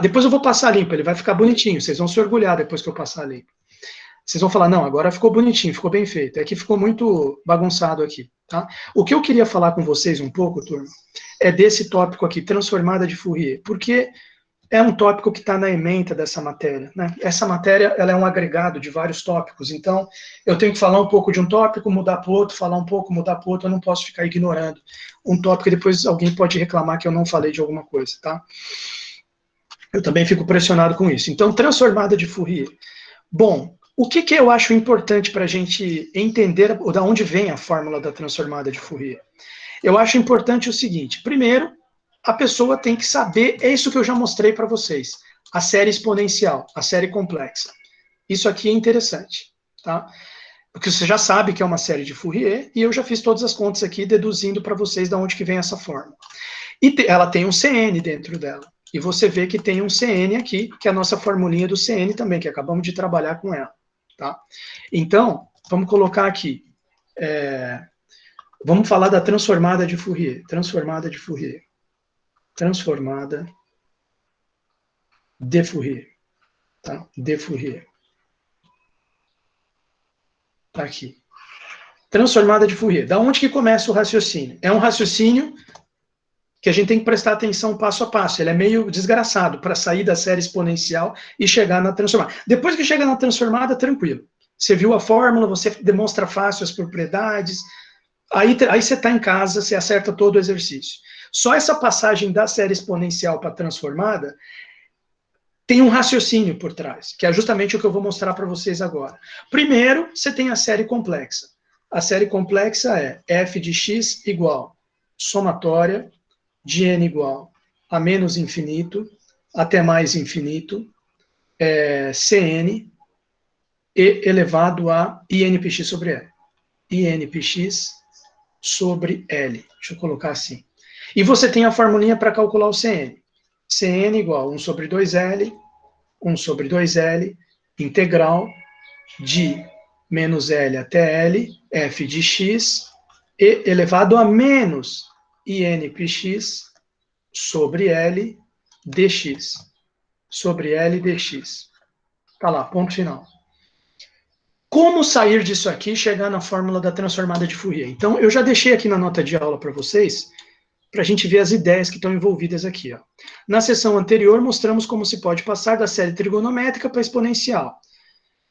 Depois eu vou passar limpo, ele vai ficar bonitinho, vocês vão se orgulhar depois que eu passar limpo. Vocês vão falar, não, agora ficou bonitinho, ficou bem feito. É que ficou muito bagunçado aqui, tá? O que eu queria falar com vocês um pouco, turma, é desse tópico aqui, transformada de Fourier, porque é um tópico que está na ementa dessa matéria, né? Essa matéria, ela é um agregado de vários tópicos, então eu tenho que falar um pouco de um tópico, mudar para o outro, falar um pouco, mudar para o outro, eu não posso ficar ignorando um tópico e depois alguém pode reclamar que eu não falei de alguma coisa, tá? Eu também fico pressionado com isso. Então, transformada de Fourier. Bom, o que eu acho importante para a gente entender de onde vem a fórmula da transformada de Fourier? Eu acho importante o seguinte, primeiro, a pessoa tem que saber, é isso que eu já mostrei para vocês, a série exponencial, a série complexa. Isso aqui é interessante, tá? Porque você já sabe que é uma série de Fourier, e eu já fiz todas as contas aqui, deduzindo para vocês de onde que vem essa fórmula. E ela tem um CN dentro dela. E você vê que tem um CN aqui, que é a nossa formulinha do CN também, que acabamos de trabalhar com ela. Tá? Então, vamos colocar aqui. Vamos falar da transformada de Fourier. Transformada de Fourier. Transformada de Fourier. Tá? De Fourier. Tá aqui. Transformada de Fourier. Da onde que começa o raciocínio? É um raciocínio que a gente tem que prestar atenção passo a passo. Ele é meio desgraçado para sair da série exponencial e chegar na transformada. Depois que chega na transformada, tranquilo. Você viu a fórmula, você demonstra fácil as propriedades, aí você está em casa, você acerta todo o exercício. Só essa passagem da série exponencial para a transformada tem um raciocínio por trás, que é justamente o que eu vou mostrar para vocês agora. Primeiro, você tem a série complexa. A série complexa é f de x igual somatória de n igual a menos infinito até mais infinito, Cn, e elevado a INPX sobre L. INPX sobre L. Deixa eu colocar assim. E você tem a formulinha para calcular o Cn. Cn igual 1 sobre 2L, 1 sobre 2L, integral de menos L até L, f de x, e elevado a menos INPX sobre L dx. Sobre L dx. Tá lá, ponto final. Como sair disso aqui e chegar na fórmula da transformada de Fourier? Então, eu já deixei aqui na nota de aula para vocês, para a gente ver as ideias que estão envolvidas aqui. Ó. Na sessão anterior, mostramos como se pode passar da série trigonométrica para a exponencial.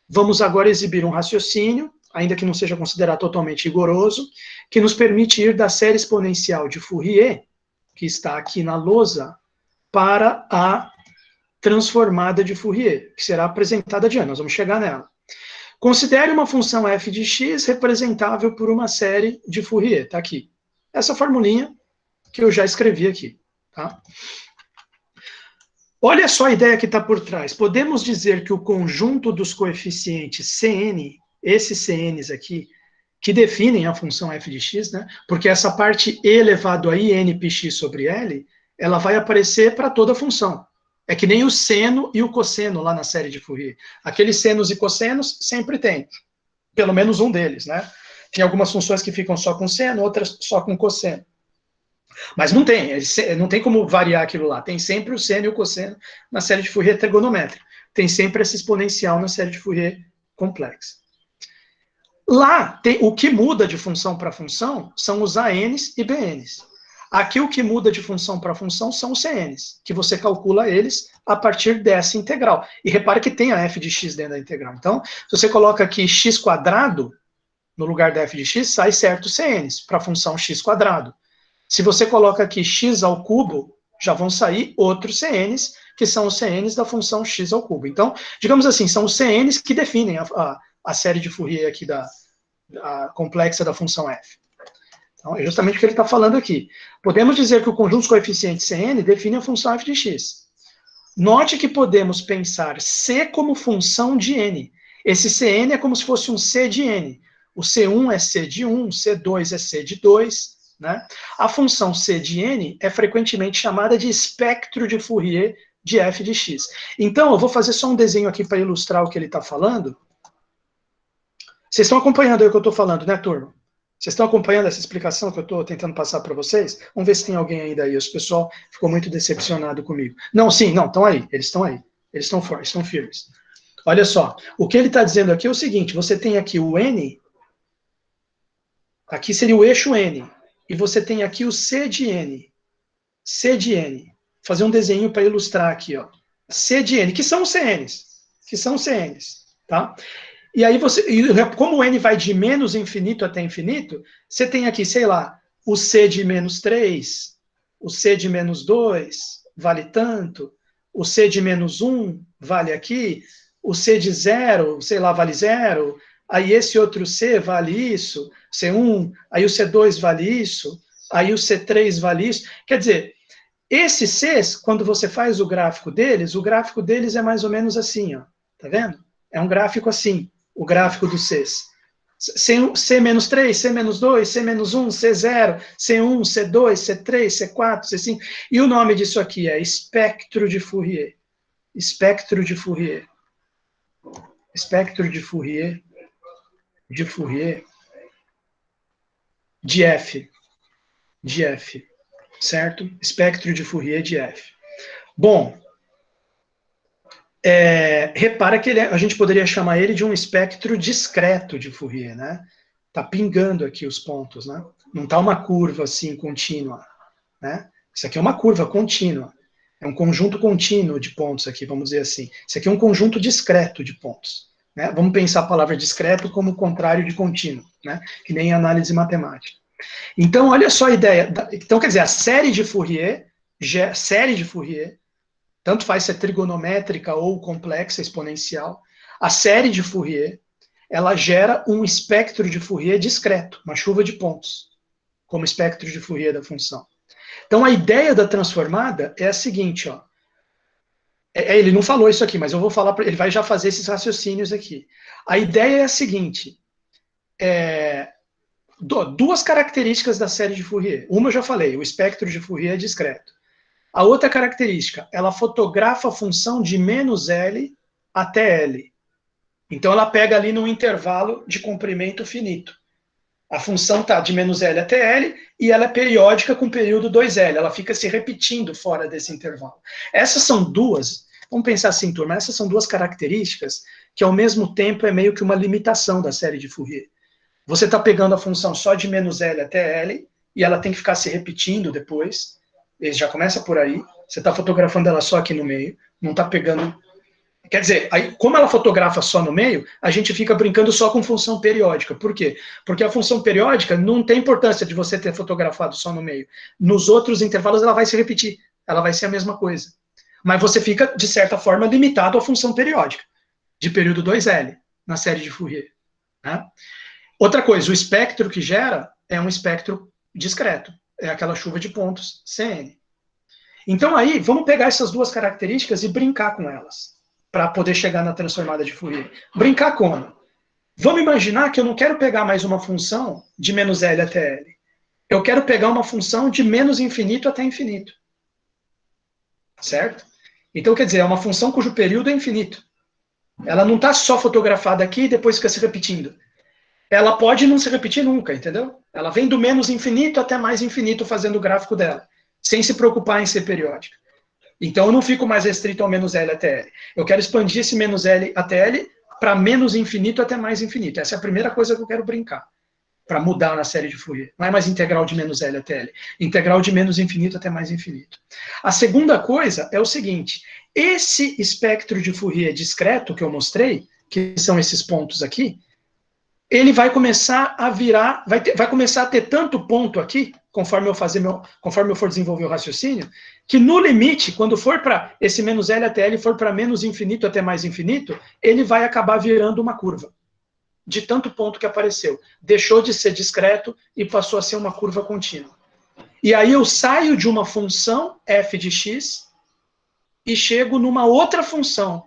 Vamos agora exibir um raciocínio, ainda que não seja considerado totalmente rigoroso, que nos permite ir da série exponencial de Fourier, que está aqui na lousa, para a transformada de Fourier, que será apresentada adiante. Nós vamos chegar nela. Considere uma função f de x representável por uma série de Fourier. Está aqui. Essa formulinha que eu já escrevi aqui. Tá? Olha só a ideia que está por trás. Podemos dizer que o conjunto dos coeficientes Cn, esses Cn's aqui, que definem a função f de x, né? Porque essa parte e elevado a INPX sobre L, ela vai aparecer para toda a função. É que nem o seno e o cosseno lá na série de Fourier. Aqueles senos e cossenos sempre tem. Pelo menos um deles, né? Tem algumas funções que ficam só com seno, outras só com cosseno. Mas não tem como variar aquilo lá. Tem sempre o seno e o cosseno na série de Fourier trigonométrica. Tem sempre essa exponencial na série de Fourier complexa. Lá, o que muda de função para função são os ANs e BNs. Aqui o que muda de função para função são os CNs, que você calcula eles a partir dessa integral. E repare que tem a f de x dentro da integral. Então, se você coloca aqui x quadrado, no lugar da f de x, sai certo CNs, para a função x quadrado. Se você coloca aqui x ao cubo, já vão sair outros CNs, que são os CNs da função x ao cubo. Então, digamos assim, são os CNs que definem a série de Fourier aqui da complexa da função f. Então, é justamente o que ele está falando aqui. Podemos dizer que o conjunto dos coeficientes Cn define a função f de x. Note que podemos pensar C como função de n. Esse Cn é como se fosse um C de n. O C1 é C de 1, o C2 é C de 2. Né? A função C de n é frequentemente chamada de espectro de Fourier de f de x. Então, eu vou fazer só um desenho aqui para ilustrar o que ele está falando. Vocês estão acompanhando aí o que eu estou falando, né, turma? Vocês estão acompanhando essa explicação que eu estou tentando passar para vocês? Vamos ver se tem alguém ainda aí. O pessoal ficou muito decepcionado comigo. Não, sim, não, estão aí. Eles estão aí. Eles estão fortes, estão firmes. Olha só, o que ele está dizendo aqui é o seguinte, você tem aqui o N, aqui seria o eixo N, e você tem aqui o C de N. C de N. Vou fazer um desenho para ilustrar aqui, ó. C de N, que são os CNs. Que são os CNs, tá? E aí como o N vai de menos infinito até infinito, você tem aqui, sei lá, o C de menos 3, o C de menos 2, vale tanto, o C de menos 1 vale aqui, o C de 0, sei lá, vale 0, aí esse outro C vale isso, C1, aí o C2 vale isso, aí o C3 vale isso. Quer dizer, esses Cs, quando você faz o gráfico deles é mais ou menos assim, ó, tá vendo? É um gráfico assim, o gráfico dos Cs. C-3, C-2, C-1, C0, C1, C2, C3, C4, C5. E o nome disso aqui é espectro de Fourier. Espectro de Fourier. Espectro de Fourier. De Fourier. De F. De F. Certo? Espectro de Fourier de F. Bom, repara que a gente poderia chamar ele de um espectro discreto de Fourier, né? Tá pingando aqui os pontos, né? Não tá uma curva assim contínua, né? Isso aqui é uma curva contínua. É um conjunto contínuo de pontos aqui, vamos dizer assim. Isso aqui é um conjunto discreto de pontos, né? Vamos pensar a palavra discreto como o contrário de contínuo, né? Que nem em análise matemática. Então, olha só a ideia. Então, quer dizer, a série de Fourier, tanto faz se é trigonométrica ou complexa, exponencial, a série de Fourier, ela gera um espectro de Fourier discreto, uma chuva de pontos, como espectro de Fourier da função. Então, a ideia da transformada é a seguinte, ó. Ele não falou isso aqui, mas eu vou falar, ele vai já fazer esses raciocínios aqui. A ideia é a seguinte, duas características da série de Fourier. Uma eu já falei, o espectro de Fourier é discreto. A outra característica, ela fotografa a função de menos L até L. Então, ela pega ali num intervalo de comprimento finito. A função está de menos L até L e ela é periódica com período 2L. Ela fica se repetindo fora desse intervalo. Essas são duas, vamos pensar assim, turma, essas são duas características que, ao mesmo tempo, é meio que uma limitação da série de Fourier. Você está pegando a função só de menos L até L e ela tem que ficar se repetindo depois. Ele já começa por aí. Você está fotografando ela só aqui no meio, não está pegando... Quer dizer, aí, como ela fotografa só no meio, a gente fica brincando só com função periódica. Por quê? Porque a função periódica não tem importância de você ter fotografado só no meio. Nos outros intervalos ela vai se repetir, ela vai ser a mesma coisa. Mas você fica, de certa forma, limitado à função periódica, de período 2L, na série de Fourier. Né? Outra coisa, o espectro que gera é um espectro discreto, é aquela chuva de pontos, CN. Então aí, vamos pegar essas duas características e brincar com elas, para poder chegar na transformada de Fourier. Brincar como? Vamos imaginar que eu não quero pegar mais uma função de menos L até L. Eu quero pegar uma função de menos infinito até infinito. Certo? Então, quer dizer, é uma função cujo período é infinito. Ela não está só fotografada aqui e depois fica se repetindo. Ela pode não se repetir nunca, entendeu? Ela vem do menos infinito até mais infinito fazendo o gráfico dela, sem se preocupar em ser periódica. Então, eu não fico mais restrito ao menos L até L. Eu quero expandir esse menos L até L para menos infinito até mais infinito. Essa é a primeira coisa que eu quero brincar, para mudar na série de Fourier. Não é mais integral de menos L até L. Integral de menos infinito até mais infinito. A segunda coisa é o seguinte. Esse espectro de Fourier discreto que eu mostrei, que são esses pontos aqui, ele vai começar a virar, vai começar a ter tanto ponto aqui, conforme eu for desenvolver o raciocínio, que no limite, quando for para esse menos L até L, for para menos infinito até mais infinito, ele vai acabar virando uma curva, de tanto ponto que apareceu. Deixou de ser discreto e passou a ser uma curva contínua. E aí eu saio de uma função f de x e chego numa outra função,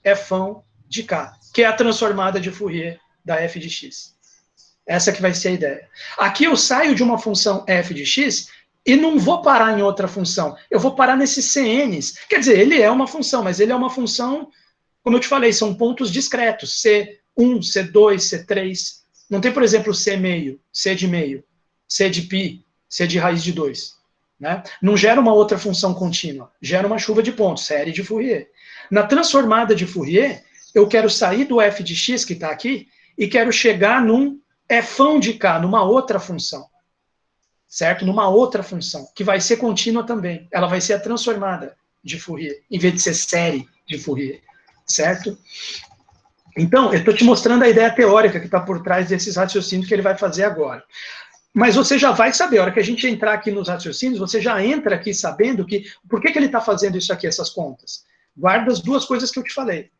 f de k, que é a transformada de Fourier da f de x. Essa que vai ser a ideia. Aqui eu saio de uma função f de x e não vou parar em outra função. Eu vou parar nesses CNs. Quer dizer, ele é uma função, mas ele é uma função, como eu te falei, são pontos discretos. C1, C2, C3. Não tem, por exemplo, C meio, C de meio, C de π, C de raiz de 2. Né? Não gera uma outra função contínua, gera uma chuva de pontos, série de Fourier. Na transformada de Fourier, eu quero sair do f de x, que está aqui, e quero chegar num fão de k, numa outra função. Certo? Numa outra função, que vai ser contínua também. Ela vai ser a transformada de Fourier, em vez de ser série de Fourier. Certo? Então, eu estou te mostrando a ideia teórica que está por trás desses raciocínios que ele vai fazer agora. Mas você já vai saber, a hora que a gente entrar aqui nos raciocínios, você já entra aqui sabendo que, por que ele está fazendo isso aqui, essas contas? Guarda as duas coisas que eu te falei.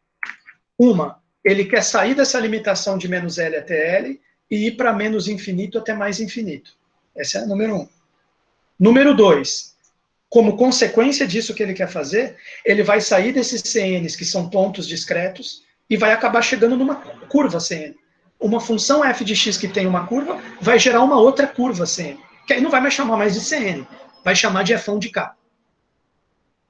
Uma, ele quer sair dessa limitação de menos L até L e ir para menos infinito até mais infinito. Essa é a número 1. Número 2, como consequência disso que ele quer fazer, ele vai sair desses CNs, que são pontos discretos, e vai acabar chegando numa curva CN. Uma função f de x que tem uma curva vai gerar uma outra curva CN, que aí não vai mais chamar mais de CN, vai chamar de fão de k.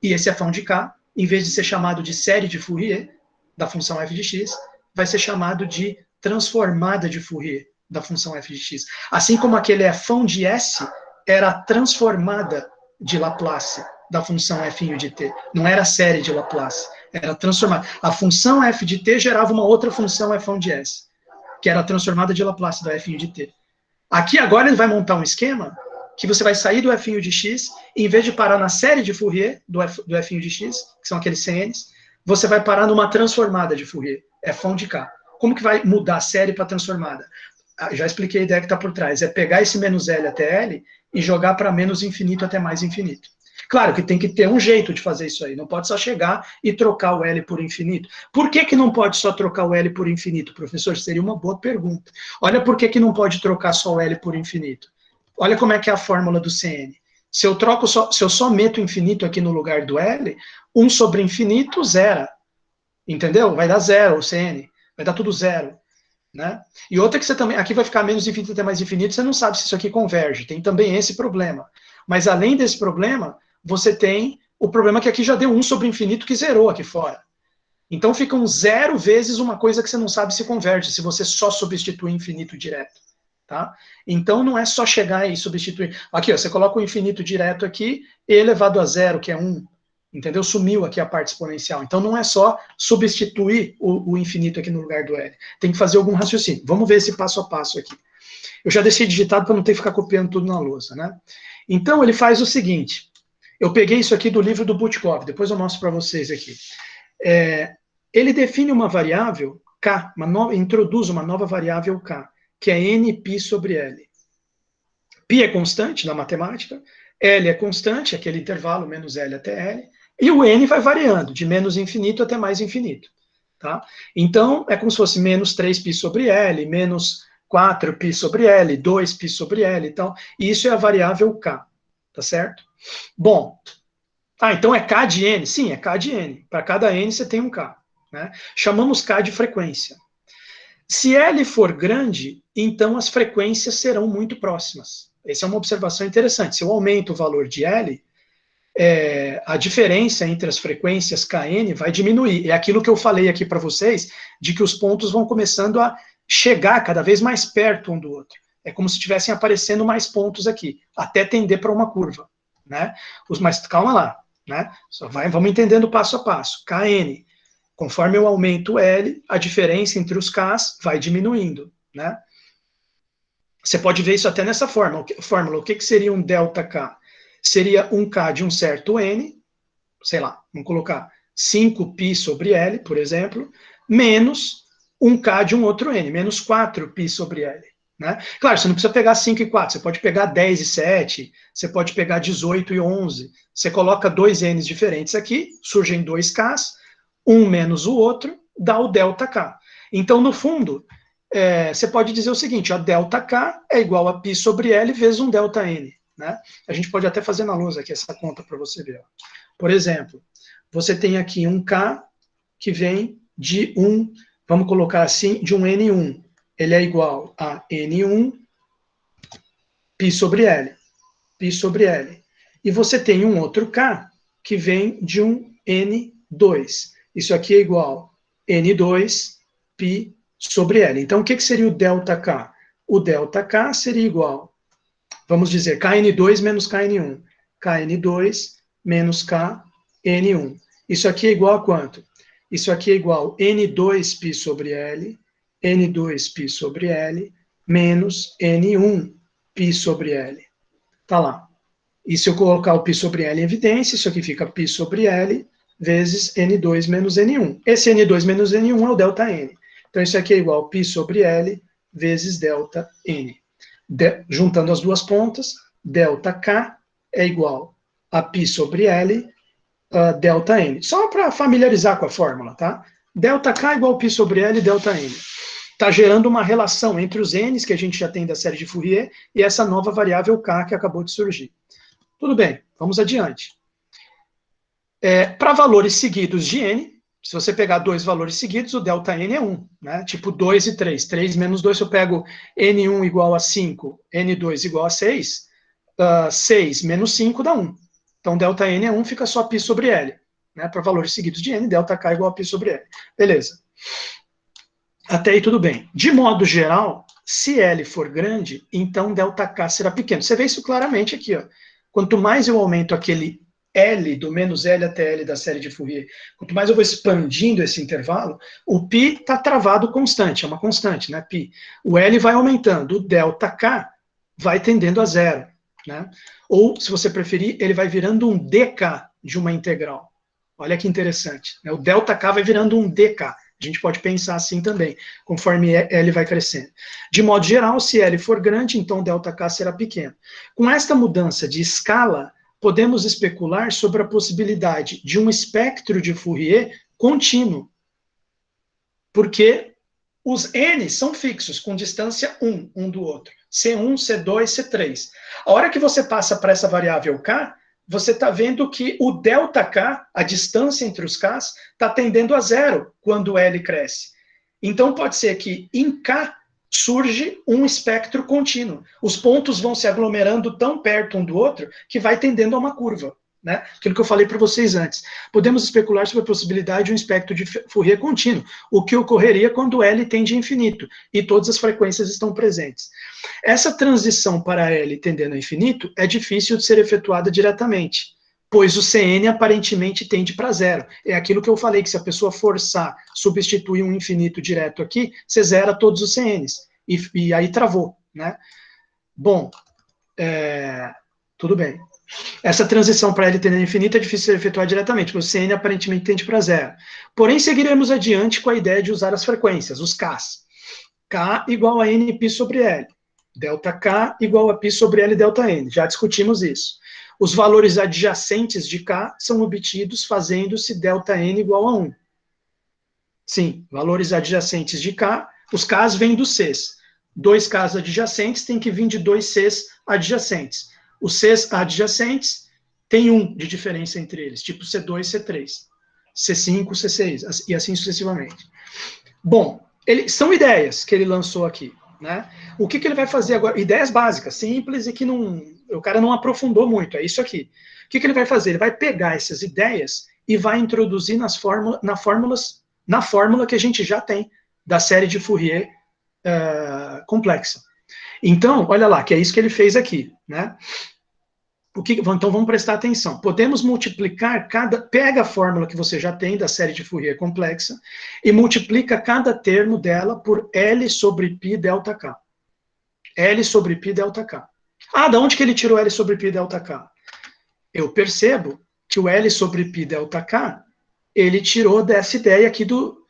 E esse fão de k, em vez de ser chamado de série de Fourier, da função f de x, vai ser chamado de transformada de Fourier, da função f de x. Assim como aquele fão de S era a transformada de Laplace da função f de t. Não era a série de Laplace, era transformada. A função f de t gerava uma outra função fão de S, que era a transformada de Laplace da f de t. Aqui agora ele vai montar um esquema que você vai sair do f de x, e em vez de parar na série de Fourier do f de x, que são aqueles CNs, você vai parar numa transformada de Fourier, fão de k. Como que vai mudar a série para transformada? Já expliquei a ideia que está por trás. É pegar esse menos L até L e jogar para menos infinito até mais infinito. Claro que tem que ter um jeito de fazer isso aí. Não pode só chegar e trocar o L por infinito. Por que não pode só trocar o L por infinito, professor? Seria uma boa pergunta. Olha por que não pode trocar só o L por infinito. Olha como é que é a fórmula do CN. Se eu só meto infinito aqui no lugar do L, 1 sobre infinito, zera. Entendeu? Vai dar zero o CN. Vai dar tudo zero. Né? E outra que você também, aqui vai ficar menos infinito até mais infinito, você não sabe se isso aqui converge, tem também esse problema. Mas além desse problema, você tem o problema que aqui já deu 1 sobre infinito que zerou aqui fora. Então fica um 0 vezes uma coisa que você não sabe se converge, se você só substituir infinito direto. Tá? Então não é só chegar e substituir. Aqui, ó, você coloca o infinito direto aqui, e elevado a zero, que é 1. Entendeu? Sumiu aqui a parte exponencial. Então não é só substituir o infinito aqui no lugar do L. Tem que fazer algum raciocínio. Vamos ver esse passo a passo aqui. Eu já deixei digitado para não ter que ficar copiando tudo na lousa, né? Então ele faz o seguinte. Eu peguei isso aqui do livro do Butkov, depois eu mostro para vocês aqui. Ele define uma variável k, introduz uma nova variável k, que é nπ sobre L. Π é constante na matemática, L é constante, aquele intervalo menos L até L, e o n vai variando, de menos infinito até mais infinito. Tá? Então, é como se fosse menos 3π sobre L, menos 4π sobre L, 2π sobre L, então, e isso é a variável k, tá certo? Bom, então é k de n? Sim, é k de n. Para cada n você tem um k. Né? Chamamos k de frequência. Se L for grande, então as frequências serão muito próximas. Essa é uma observação interessante. Se eu aumento o valor de L, a diferença entre as frequências Kn vai diminuir. É aquilo que eu falei aqui para vocês, de que os pontos vão começando a chegar cada vez mais perto um do outro. É como se estivessem aparecendo mais pontos aqui, até tender para uma curva. Né? Mas calma lá. Né? Vamos entendendo passo a passo. Kn, conforme eu aumento L, a diferença entre os Ks vai diminuindo. Né? Você pode ver isso até nessa fórmula. O que seria um ΔK? Seria um K de um certo N, sei lá, vamos colocar 5π sobre L, por exemplo, menos um K de um outro N, menos 4π sobre L. Né? Claro, você não precisa pegar 5 e 4, você pode pegar 10 e 7, você pode pegar 18 e 11, você coloca dois N's diferentes aqui, surgem dois Ks, um menos o outro, dá o ΔK. Então, no fundo, você pode dizer o seguinte, ó, ΔK é igual a π sobre L vezes um ΔN. Né? A gente pode até fazer na lousa aqui essa conta para você ver. Ó. Por exemplo, você tem aqui um K que vem de vamos colocar assim, de um N1. Ele é igual a N1 π sobre L. Π sobre L. E você tem um outro K que vem de um N2. Isso aqui é igual a N2 π sobre L. Então, o que seria o ΔK? O ΔK seria igual, vamos dizer, Kn2 menos Kn1. Kn2 menos Kn1. Isso aqui é igual a quanto? Isso aqui é igual a N2π sobre L, N2π sobre L, menos N1π sobre L. Tá lá. E se eu colocar o π sobre L em evidência, isso aqui fica π sobre L vezes N2 menos N1. Esse N2 menos N1 é o ΔN. Então, isso aqui é igual a π sobre L vezes ΔN. Juntando as duas pontas, ΔK é igual a π sobre L ΔN. Só para familiarizar com a fórmula, tá? ΔK é igual a π sobre L ΔN. Está gerando uma relação entre os n's que a gente já tem da série de Fourier e essa nova variável k que acabou de surgir. Tudo bem, vamos adiante. Para valores seguidos de n, se você pegar dois valores seguidos, o ΔN é 1, né? Tipo 2 e 3. 3 menos 2, se eu pego N1 igual a 5, N2 igual a 6, 6 menos 5 dá 1. Então, ΔN é 1, fica só π sobre L. Né? Para valores seguidos de n, ΔK igual a π sobre L. Beleza. Até aí tudo bem. De modo geral, se L for grande, então ΔK será pequeno. Você vê isso claramente aqui, ó. Quanto mais eu aumento aquele L, do menos L até L da série de Fourier, quanto mais eu vou expandindo esse intervalo, o π está travado constante, é uma constante, né, π. O L vai aumentando, o ΔK vai tendendo a zero, né? Ou, se você preferir, ele vai virando um dk de uma integral. Olha que interessante, né? O ΔK vai virando um dk. A gente pode pensar assim também, conforme L vai crescendo. De modo geral, se L for grande, então ΔK será pequeno. Com esta mudança de escala, podemos especular sobre a possibilidade de um espectro de Fourier contínuo, porque os n são fixos, com distância 1 um do outro. C1, C2, C3. A hora que você passa para essa variável k, você está vendo que o ΔK, a distância entre os Ks, está tendendo a zero quando L cresce. Então, pode ser que em K surge um espectro contínuo. Os pontos vão se aglomerando tão perto um do outro que vai tendendo a uma curva. Né? Aquilo que eu falei para vocês antes. Podemos especular sobre a possibilidade de um espectro de Fourier contínuo, o que ocorreria quando L tende a infinito e todas as frequências estão presentes. Essa transição para L tendendo a infinito é difícil de ser efetuada diretamente, pois o Cn aparentemente tende para zero. É aquilo que eu falei, que se a pessoa forçar substituir um infinito direto aqui, você zera todos os Cns, e aí travou. Né? Bom, tudo bem. Essa transição para L tendendo a infinito é difícil de ser efetuada diretamente, porque o Cn aparentemente tende para zero. Porém, seguiremos adiante com a ideia de usar as frequências, os Ks. K igual a Nπ sobre L. ΔK igual a π sobre L ΔN. Já discutimos isso. Os valores adjacentes de K são obtidos fazendo-se ΔN igual a 1. Sim, valores adjacentes de K, os Ks vêm dos Cs. 2 Ks adjacentes tem que vir de 2 Cs adjacentes. Os Cs adjacentes tem 1 de diferença entre eles, tipo C2 e C3, C5, C6, e assim sucessivamente. Bom, são ideias que ele lançou aqui. Né? O que ele vai fazer agora? Ideias básicas, simples e que o cara não aprofundou muito, é isso aqui. O que ele vai fazer? Ele vai pegar essas ideias e vai introduzir na fórmula que a gente já tem da série de Fourier complexa. Então, olha lá, que é isso que ele fez aqui. Né? Então vamos prestar atenção. Podemos multiplicar pega a fórmula que você já tem da série de Fourier complexa e multiplica cada termo dela por L sobre π ΔK. L sobre π ΔK. Ah, da onde que ele tirou L sobre π ΔK? Eu percebo que o L sobre π ΔK, ele tirou dessa ideia aqui do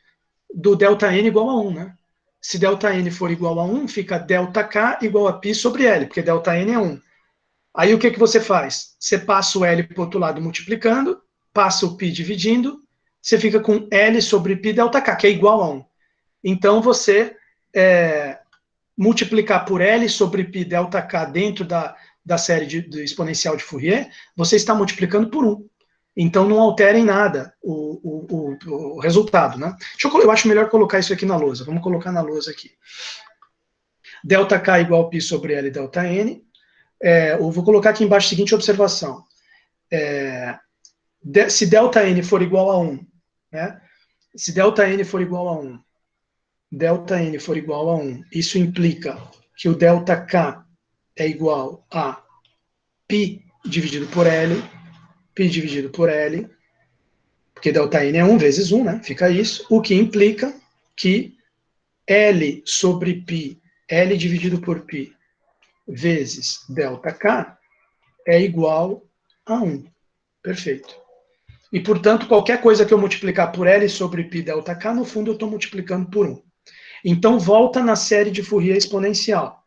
ΔN igual a 1, né? Se ΔN for igual a 1, fica ΔK igual a π sobre L, porque ΔN é 1. Aí o que você faz? Você passa o L para o outro lado multiplicando, passa o π dividindo, você fica com L sobre π ΔK, que é igual a 1. Então você multiplicar por L sobre π ΔK dentro da série do exponencial de Fourier, você está multiplicando por 1. Então não altera em nada o resultado. Né? Eu acho melhor colocar isso aqui na lousa. Vamos colocar na lousa aqui. ΔK igual a π sobre L ΔN. Eu vou colocar aqui embaixo a seguinte observação. Se ΔN for igual a 1, né? Se ΔN for igual a 1, ΔN for igual a 1, isso implica que o ΔK é igual a π dividido por L, π dividido por L, porque ΔN é 1 vezes 1, né? Fica isso, o que implica que L sobre π, L dividido por π, vezes ΔK, é igual a 1. Perfeito. E, portanto, qualquer coisa que eu multiplicar por L sobre π ΔK, no fundo eu estou multiplicando por 1. Então, volta na série de Fourier exponencial.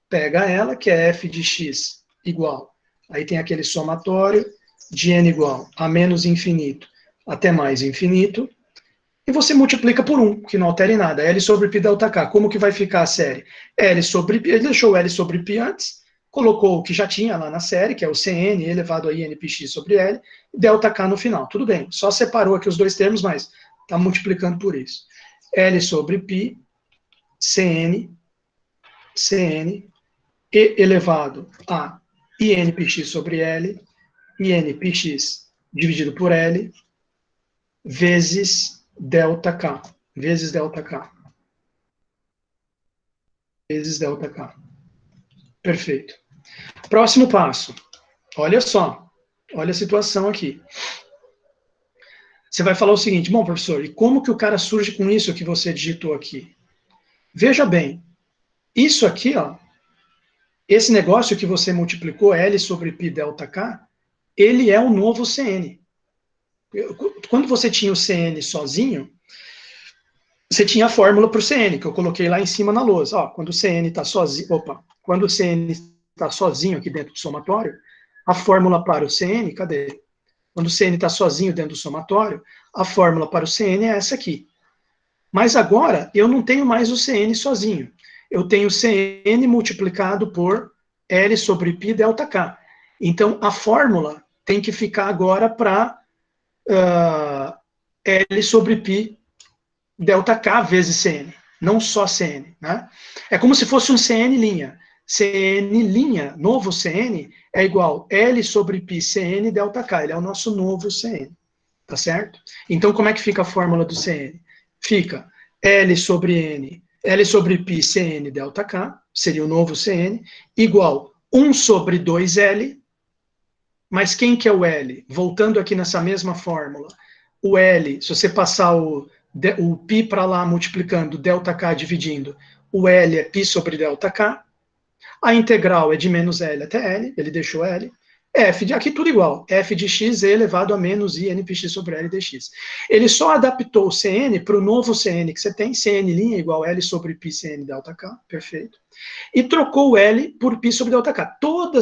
Pega ela, que é f de x igual. Aí tem aquele somatório de n igual a menos infinito até mais infinito. E você multiplica por 1, que não altere nada. L sobre π ΔK. Como que vai ficar a série? L sobre π, ele deixou L sobre π antes, colocou o que já tinha lá na série, que é o Cn elevado a inπx sobre L, e ΔK no final. Tudo bem, só separou aqui os dois termos, mas está multiplicando por isso. L sobre π, Cn, e elevado a inπx sobre L, inπx dividido por L, vezes ΔK, vezes ΔK. Vezes ΔK. Perfeito. Próximo passo. Olha só. Olha a situação aqui. Você vai falar o seguinte, bom, professor, e como que o cara surge com isso que você digitou aqui? Veja bem, isso aqui, ó, esse negócio que você multiplicou, L sobre π ΔK, ele é o novo Cn. Quando você tinha o Cn sozinho, você tinha a fórmula para o Cn, que eu coloquei lá em cima na lousa. Ó, quando o Cn está sozinho, quando o Cn está sozinho aqui dentro do somatório, a fórmula para o Cn, cadê? Quando o Cn está sozinho dentro do somatório, a fórmula para o Cn é essa aqui. Mas agora, eu não tenho mais o Cn sozinho. Eu tenho Cn multiplicado por L sobre π ΔK. Então, a fórmula tem que ficar agora para L sobre π ΔK vezes Cn, não só Cn. Né? É como se fosse um Cn'. Cn', novo Cn, é igual L sobre π Cn ΔK. Ele é o nosso novo Cn. Tá certo? Então, como é que fica a fórmula do Cn? Fica L sobre N, L sobre π Cn ΔK, seria o novo Cn, igual 1 sobre 2L, mas quem que é o L? Voltando aqui nessa mesma fórmula, o L, se você passar o π para lá multiplicando, ΔK dividindo, o L é π sobre ΔK, a integral é de menos L até L, ele deixou L, f de, aqui tudo igual, f de x é elevado a menos inπx sobre L dx. Ele só adaptou o Cn para o novo Cn que você tem, Cn' igual L sobre π Cn ΔK, perfeito, e trocou o L por π sobre ΔK.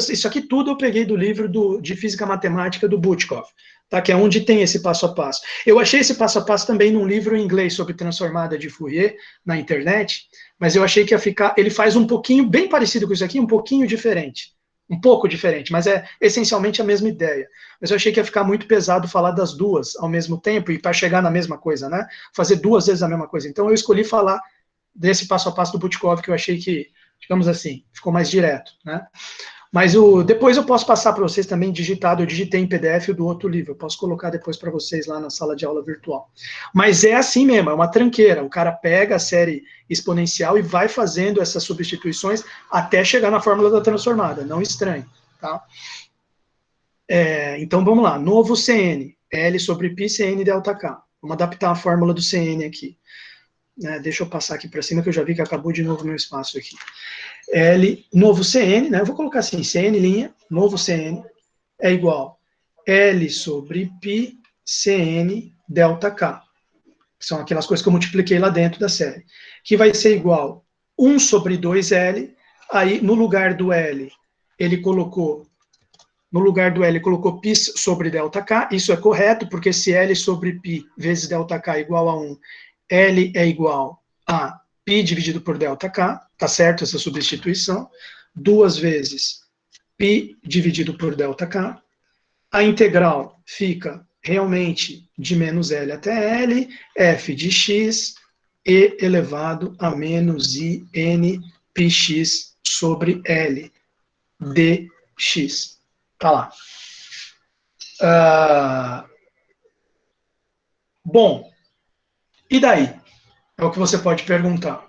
Isso aqui tudo eu peguei do livro de Física Matemática do Butkov, tá? Que é onde tem esse passo a passo. Eu achei esse passo a passo também num livro em inglês sobre transformada de Fourier, na internet, mas eu achei que ia ficar, ele faz um pouquinho, bem parecido com isso aqui, um pouquinho diferente. Um pouco diferente, mas é essencialmente a mesma ideia. Mas eu achei que ia ficar muito pesado falar das duas ao mesmo tempo e para chegar na mesma coisa, né? Fazer duas vezes a mesma coisa. Então eu escolhi falar desse passo a passo do Butkov, que eu achei que, digamos assim, ficou mais direto, né? Mas depois eu posso passar para vocês também digitado, eu digitei em PDF do outro livro, eu posso colocar depois para vocês lá na sala de aula virtual. Mas é assim mesmo, é uma tranqueira, o cara pega a série exponencial e vai fazendo essas substituições até chegar na fórmula da transformada, não estranhe, tá? Então vamos lá, novo Cn, L sobre π Cn ΔK. Vamos adaptar a fórmula do Cn aqui. Deixa eu passar aqui para cima que eu já vi que acabou de novo meu espaço aqui. L, novo Cn, né? Eu v'ou colocar assim, Cn', novo Cn, é igual L sobre π Cn ΔK. São aquelas coisas que eu multipliquei lá dentro da série. Que vai ser igual 1 sobre 2L, aí no lugar do L, ele colocou π sobre ΔK, isso é correto, porque se L sobre π vezes ΔK é igual a 1, L é igual a π dividido por ΔK, tá certo essa substituição, 2 vezes π dividido por ΔK, a integral fica realmente de menos L até L, f de x e elevado a menos inπx sobre L dx. Tá lá. Bom, e daí? É o que você pode perguntar.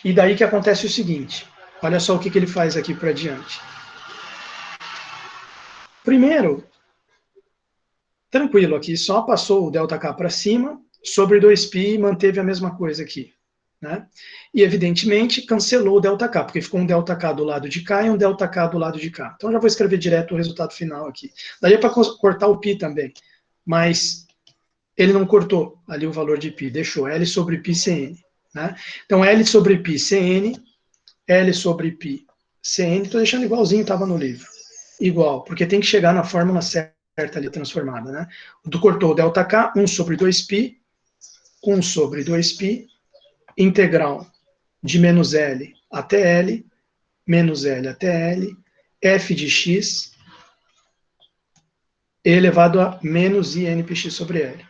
E daí que acontece o seguinte, olha só o que ele faz aqui para diante. Primeiro, tranquilo aqui, só passou o ΔK para cima, sobre 2π e manteve a mesma coisa aqui. Né? E, evidentemente, cancelou o ΔK, porque ficou um ΔK do lado de cá e um ΔK do lado de cá. Então, já vou escrever direto o resultado final aqui. Daria para cortar o π também, mas ele não cortou ali o valor de π, deixou L sobre π Cn. Né? Então, L sobre π Cn, L sobre π Cn, estou deixando igualzinho estava no livro. Igual, porque tem que chegar na fórmula certa ali transformada. Né? Tu cortou o ΔK, 1 sobre 2π, 1 sobre 2π, integral de menos L até L, menos L até L, f de x elevado a menos INPX sobre L.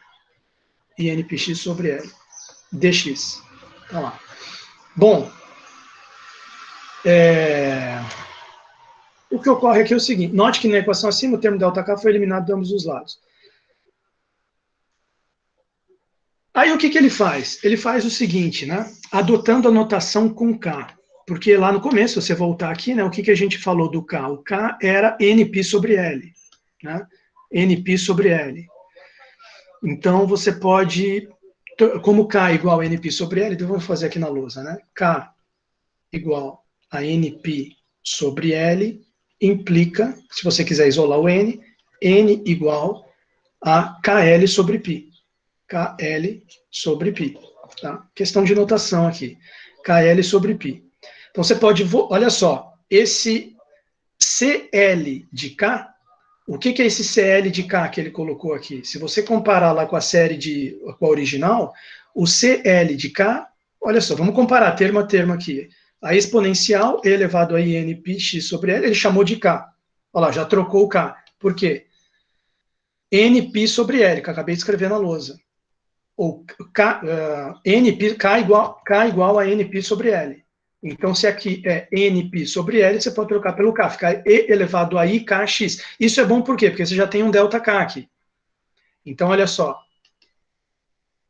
INPX sobre L, dx. Tá lá. Bom, o que ocorre aqui é o seguinte, note que na equação acima o termo ΔK foi eliminado de ambos os lados. Aí o que ele faz? Ele faz o seguinte, né? Adotando a notação com K. Porque lá no começo, se você voltar aqui, né, o que a gente falou do K? O K era NP sobre L. Né? NP sobre L. Então, você pode, como K igual a NP sobre L, então vamos fazer aqui na lousa, né? K igual a NP sobre L implica, se você quiser isolar o N igual a KL sobre π. KL sobre π. Tá? Questão de notação aqui. KL sobre π. Então, você pode, olha só, esse CL de K, o que é esse CL de K que ele colocou aqui? Se você comparar lá com a série com a original, o CL de K, olha só, vamos comparar termo a termo aqui. A exponencial e elevado a INPX sobre L, ele chamou de K. Olha lá, já trocou o K. Por quê? NP sobre L, que eu acabei de escrever na lousa. Ou K, K igual a NP sobre L. Então, se aqui é NP sobre L, você pode trocar pelo K, ficar E elevado a IKX. Isso é bom por quê? Porque você já tem um ΔK aqui. Então, olha só.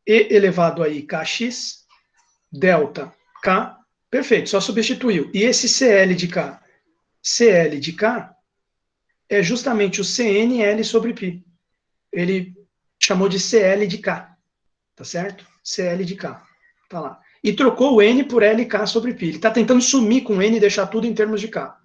E elevado a IKX, delta K, perfeito, só substituiu. E esse CL de K? CL de K é justamente o CNL sobre π. Ele chamou de CL de K, tá certo? CL de K, tá lá. E trocou o N por LK sobre π. Ele está tentando sumir com N e deixar tudo em termos de K.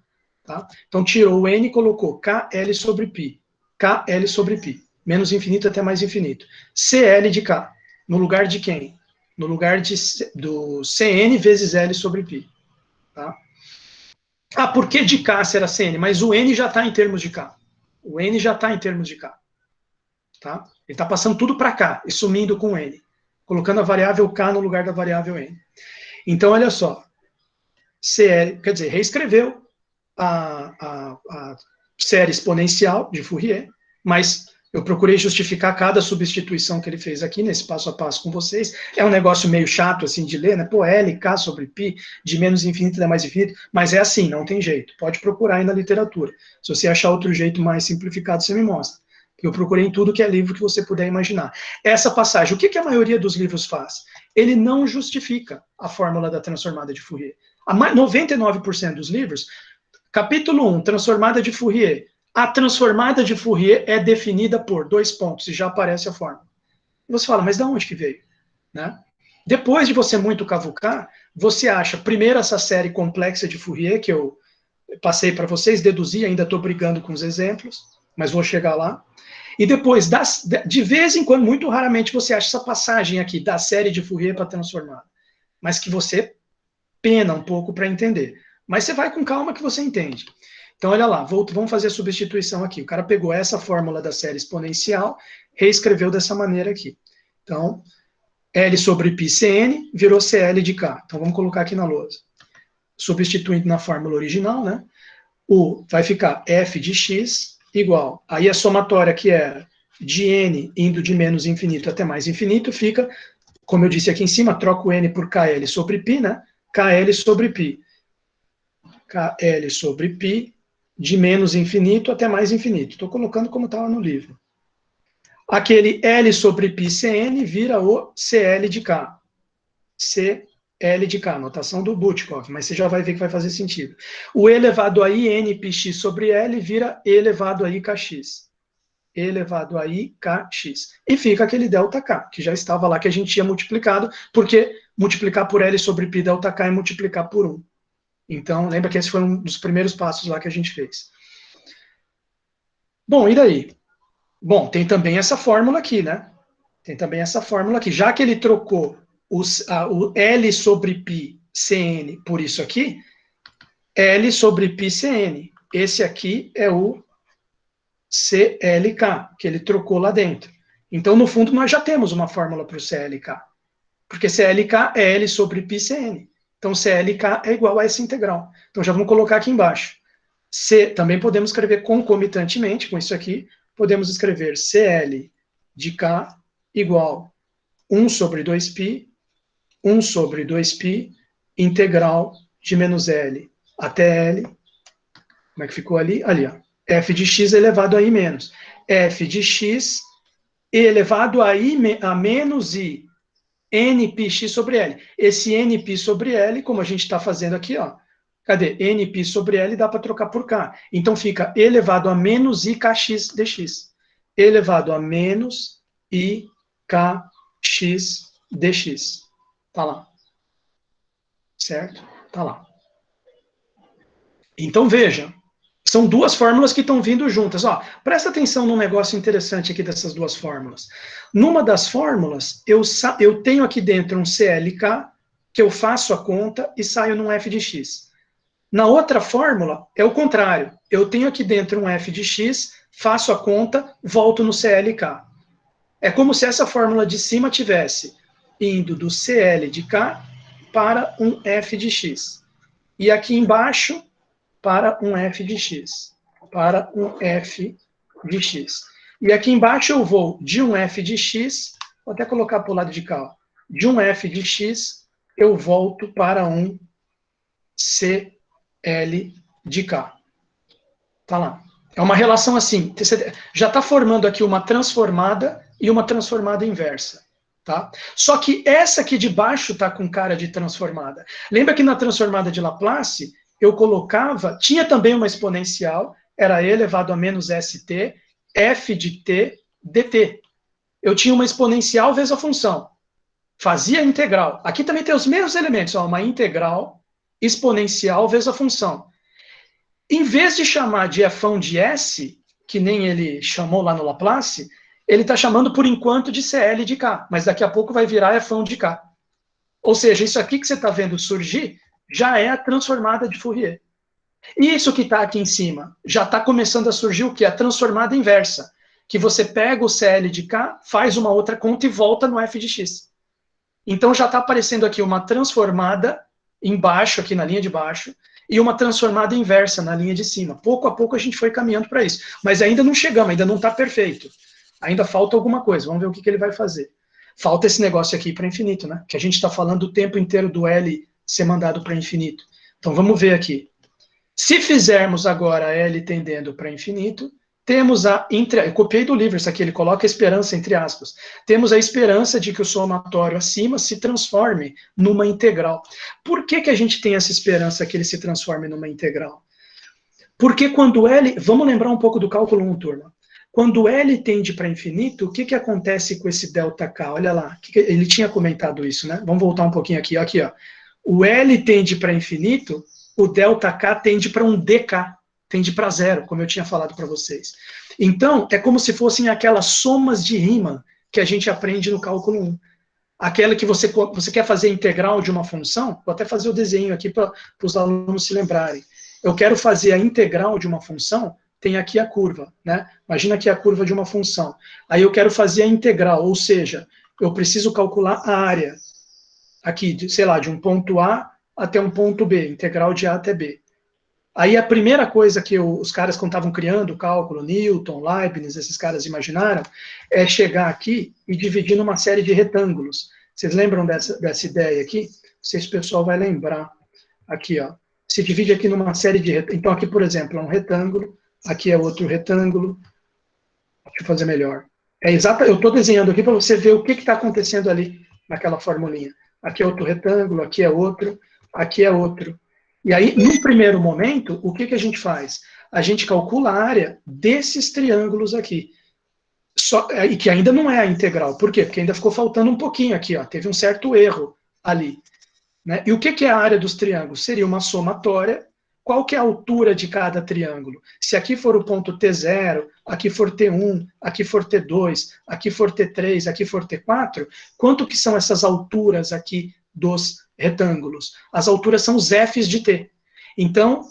Tá? Então, tirou o N e colocou KL sobre π. KL sobre π. Menos infinito até mais infinito. CL de K. No lugar de quem? No lugar do CN vezes L sobre π. Tá? Ah, por que de K será CN? Mas o N já está em termos de K. O N já está em termos de K. Tá? Ele está passando tudo para cá e sumindo com o N. Colocando a variável K no lugar da variável N. Então, olha só. CL, quer dizer, reescreveu a série exponencial de Fourier, mas eu procurei justificar cada substituição que ele fez aqui, nesse passo a passo com vocês. É um negócio meio chato, assim, de ler, né? Pô, L, K sobre π, de menos infinito a mais infinito, mas é assim, não tem jeito. Pode procurar aí na literatura. Se você achar outro jeito mais simplificado, você me mostra. Eu procurei em tudo que é livro que você puder imaginar. Essa passagem, o que a maioria dos livros faz? Ele não justifica a fórmula da transformada de Fourier. 99% dos livros, capítulo 1, transformada de Fourier. A transformada de Fourier é definida por 2 pontos, e já aparece a fórmula. E você fala, mas de onde que veio? Né? Depois de você muito cavucar, você acha, primeiro, essa série complexa de Fourier, que eu passei para vocês, deduzi, ainda estou brigando com os exemplos, mas vou chegar lá. E depois, de vez em quando, muito raramente, você acha essa passagem aqui da série de Fourier para transformada, mas que você pena um pouco para entender. Mas você vai com calma que você entende. Então, olha lá, vamos fazer a substituição aqui. O cara pegou essa fórmula da série exponencial, reescreveu dessa maneira aqui. Então, L sobre π Cn virou CL de K. Então, vamos colocar aqui na lousa. Substituindo na fórmula original, né? Vai ficar f de x igual. Aí a somatória que era de n indo de menos infinito até mais infinito fica, como eu disse aqui em cima, troco n por KL sobre π, né? KL sobre π. KL sobre π de menos infinito até mais infinito. Estou colocando como estava no livro. Aquele L sobre π Cn vira o CL de K. CL de K, notação do Butkov, mas você já vai ver que vai fazer sentido. O E elevado a I, NPX sobre L, vira E elevado a I, KX. E elevado a I, KX. E fica aquele ΔK, que já estava lá, que a gente tinha multiplicado, porque multiplicar por L sobre π ΔK é multiplicar por 1. Então, lembra que esse foi um dos primeiros passos lá que a gente fez. Bom, e daí? Bom, tem também essa fórmula aqui, né? Tem também essa fórmula aqui. Já que ele trocou o L sobre π Cn por isso aqui, L sobre π Cn. Esse aqui é o CLK, que ele trocou lá dentro. Então, no fundo, nós já temos uma fórmula para o CLK. Porque CLK é L sobre π Cn. Então, CLK é igual a essa integral. Então, já vamos colocar aqui embaixo. Também podemos escrever concomitantemente com isso aqui. Podemos escrever CL de K igual 1 sobre 2π, 1 sobre 2π, integral de menos L até L. Como é que ficou ali? Ali, ó. F de x elevado a I menos. F de x elevado a I a menos I. NPx sobre L. Esse NP sobre L, como a gente está fazendo aqui, ó. Cadê? NP sobre L dá para trocar por K. Então fica elevado a menos I kx dx. Elevado a menos I kx dx. Tá lá. Certo? Tá lá. Então veja, são duas fórmulas que estão vindo juntas. Ó, presta atenção num negócio interessante aqui dessas duas fórmulas. Numa das fórmulas, eu tenho aqui dentro um CLK, que eu faço a conta e saio num f de x. Na outra fórmula, é o contrário. Eu tenho aqui dentro um f de x, faço a conta, volto no CLK. É como se essa fórmula de cima tivesse indo do CL de K para um f de x. E aqui embaixo, para um f de x. Para um f de x. E aqui embaixo eu vou de um f de x, vou até colocar para o lado de cá, ó, de um f de x, eu volto para um CL de K. Tá lá. É uma relação assim, já está formando aqui uma transformada e uma transformada inversa. Tá? Só que essa aqui de baixo está com cara de transformada. Lembra que na transformada de Laplace, eu colocava, tinha também uma exponencial, era e elevado a menos st, f de t dt. Eu tinha uma exponencial vezes a função. Fazia integral. Aqui também tem os mesmos elementos, ó, uma integral exponencial vezes a função. Em vez de chamar de fão de S, que nem ele chamou lá no Laplace, ele está chamando por enquanto de CL de K, mas daqui a pouco vai virar fão de K. Ou seja, isso aqui que você está vendo surgir já é a transformada de Fourier. E isso que está aqui em cima já está começando a surgir o que? A transformada inversa, que você pega o CL de K, faz uma outra conta e volta no f de x. Então já está aparecendo aqui uma transformada embaixo, aqui na linha de baixo, e uma transformada inversa na linha de cima. Pouco a pouco a gente foi caminhando para isso. Mas ainda não chegamos, ainda não está perfeito. Ainda falta alguma coisa, vamos ver o que ele vai fazer. Falta esse negócio aqui para infinito, né? Que a gente está falando o tempo inteiro do L ser mandado para infinito. Então vamos ver aqui. Se fizermos agora L tendendo para infinito, temos eu copiei do livro isso aqui, ele coloca a esperança entre aspas. Temos a esperança de que o somatório acima se transforme numa integral. Por que a gente tem essa esperança que ele se transforme numa integral? Porque quando L... Vamos lembrar um pouco do cálculo 1, turma. Quando L tende para infinito, o que acontece com esse ΔK? Olha lá, ele tinha comentado isso, né? Vamos voltar um pouquinho aqui, aqui, ó. O L tende para infinito, o ΔK tende para um DK, tende para zero, como eu tinha falado para vocês. Então, é como se fossem aquelas somas de Riemann que a gente aprende no cálculo 1. Aquela que você quer fazer a integral de uma função, vou até fazer o desenho aqui para os alunos se lembrarem. Eu quero fazer a integral de uma função, tem aqui a curva, né? Imagina aqui a curva de uma função. Aí eu quero fazer a integral, ou seja, eu preciso calcular a área, aqui, sei lá, de um ponto A até um ponto B, integral de A até B. Aí a primeira coisa que os caras, quando estavam criando o cálculo, Newton, Leibniz, esses caras imaginaram, é chegar aqui e dividir numa série de retângulos. Vocês lembram dessa ideia aqui? Não sei se o pessoal vai lembrar. Aqui, ó. Se divide aqui numa série de retângulos. Então aqui, por exemplo, é um retângulo, aqui é outro retângulo. Deixa eu fazer melhor. Eu estou desenhando aqui para você ver o que está acontecendo ali naquela formulinha. aqui é outro retângulo, aqui é outro, aqui é outro. E aí, num primeiro momento, o que a gente faz? A gente calcula a área desses triângulos aqui. E que ainda não é a integral. Por quê? Porque ainda ficou faltando um pouquinho aqui, ó. Teve um certo erro ali. Né? E o que é a área dos triângulos? Seria uma somatória. Qual que é a altura de cada triângulo? Se aqui for o ponto T0, aqui for T1, aqui for T2, aqui for T3, aqui for T4, quanto que são essas alturas aqui dos retângulos? As alturas são os Fs de T. Então,